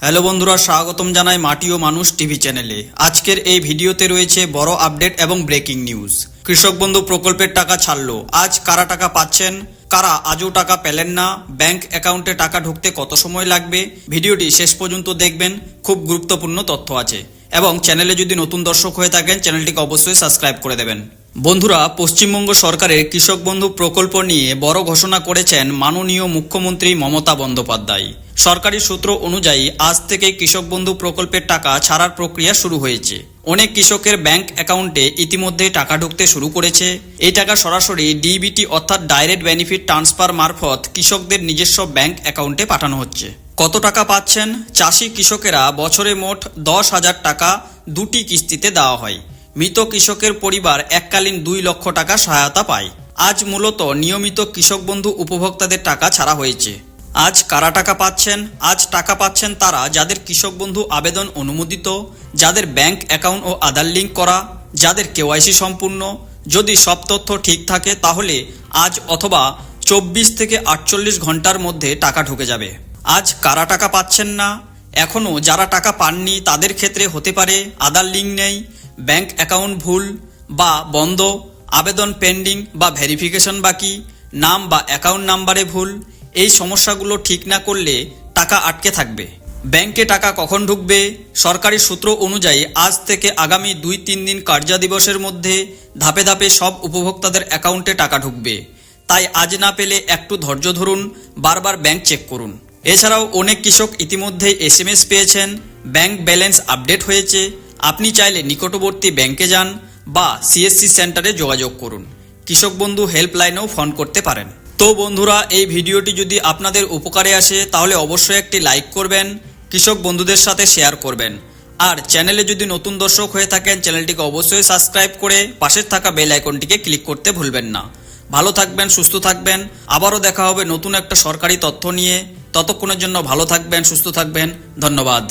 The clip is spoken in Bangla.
হ্যালো বন্ধুরা, স্বাগতম জানাই মাটি ও মানুষ টিভি চ্যানেলে। আজকের এই ভিডিওতে রয়েছে বড় আপডেট এবং ব্রেকিং নিউজ। কৃষক বন্ধু প্রকল্পের টাকা ছাড়লো। আজ কারা টাকা পাচ্ছেন, কারা আজও টাকা পেলেন না, ব্যাংক অ্যাকাউন্টে টাকা ঢুকতে কত সময় লাগবে, ভিডিওটি শেষ পর্যন্ত দেখবেন। খুব গুরুত্বপূর্ণ তথ্য আছে। এবং চ্যানেলে যদি নতুন দর্শক হয়ে থাকেন চ্যানেলটিকে অবশ্যই সাবস্ক্রাইব করে দেবেন। বন্ধুরা, পশ্চিমবঙ্গ সরকারের কৃষক বন্ধু প্রকল্প নিয়ে বড় ঘোষণা করেছেন মাননীয় মুখ্যমন্ত্রী মমতা বন্দ্যোপাধ্যায়। সরকারি সূত্র অনুযায়ী আজ থেকে কৃষক বন্ধু প্রকল্পের টাকা ছাড়ার প্রক্রিয়া শুরু হয়েছে। অনেক কৃষকের ব্যাংক অ্যাকাউন্টে ইতিমধ্যে টাকা ঢুকতে শুরু করেছে। এই টাকা সরাসরি ডিবিটি অর্থাৎ ডাইরেক্ট বেনিফিট ট্রান্সফার মারফত কৃষকদের নিজস্ব ব্যাংক অ্যাকাউন্টে পাঠানো হচ্ছে। কত টাকা পাচ্ছেন? চাষি কৃষকেরা বছরে মোট 10,000 টাকা দুটি কিস্তিতে দেওয়া হয়। মৃত কৃষকের পরিবার এককালীন 2 লক্ষ টাকা সহায়তা পায়। আজ মূলত নিয়মিত কৃষক বন্ধু উপভোক্তাদের টাকা ছাড়া হয়েছে। আজ কারা টাকা পাচ্ছেন? আজ টাকা পাচ্ছেন তারা যাদের কৃষক বন্ধু আবেদন অনুমোদিত, যাদের ব্যাংক অ্যাকাউন্ট ও আধার লিঙ্ক করা, যাদের কেওয়াইসি সম্পূর্ণ। যদি সব তথ্য ঠিক থাকে তাহলে আজ অথবা 24 থেকে 48 ঘন্টার মধ্যে টাকা ঢুকে যাবে। আজ কারা টাকা পাচ্ছেন না? এখনও যারা টাকা পাননি তাদের ক্ষেত্রে হতে পারে আধার লিঙ্ক নেই, ব্যাংক অ্যাকাউন্ট ভুল বা বন্ধ, আবেদন পেন্ডিং বা ভেরিফিকেশন বাকি, নাম বা অ্যাকাউন্ট নাম্বারে ভুল। এই সমস্যাগুলো ঠিক না করলে টাকা আটকে থাকবে। ব্যাংকে টাকা কখন ঢুকবে? সরকারি সূত্র অনুযায়ী আজ থেকে আগামী 2-3 দিন কার্যদিবসের মধ্যে ধাপে ধাপে সব উপভোক্তাদের অ্যাকাউন্টে টাকা ঢুকবে। তাই আজ না পেলে একটু ধৈর্য ধরুন, বারবার ব্যাংক চেক করুন। এছাড়াও অনেক কৃষক ইতিমধ্যেই SMS পেয়েছেন, ব্যাংক ব্যালেন্স আপডেট হয়েছে। আপনি চাইলে নিকটবর্তী ব্যাংকে যান বা CSC সেন্টারে যোগাযোগ করুন। কৃষক বন্ধু হেল্পলাইনেও ফোন করতে পারেন। তো বন্ধুরা, এই ভিডিওটি যদি আপনাদের উপকারে আসে তাহলে অবশ্যই একটি লাইক করবেন, কৃষক বন্ধুদের সাথে শেয়ার করবেন। আর চ্যানেলে যদি নতুন দর্শক হয়ে থাকেন চ্যানেলটিকে অবশ্যই সাবস্ক্রাইব করে পাশের থাকা বেল আইকনটিকে ক্লিক করতে ভুলবেন না। ভালো থাকবেন, সুস্থ থাকবেন। আবারও দেখা হবে নতুন একটা সরকারি তথ্য নিয়ে। ততক্ষণের জন্য ভালো থাকবেন, সুস্থ থাকবেন। ধন্যবাদ।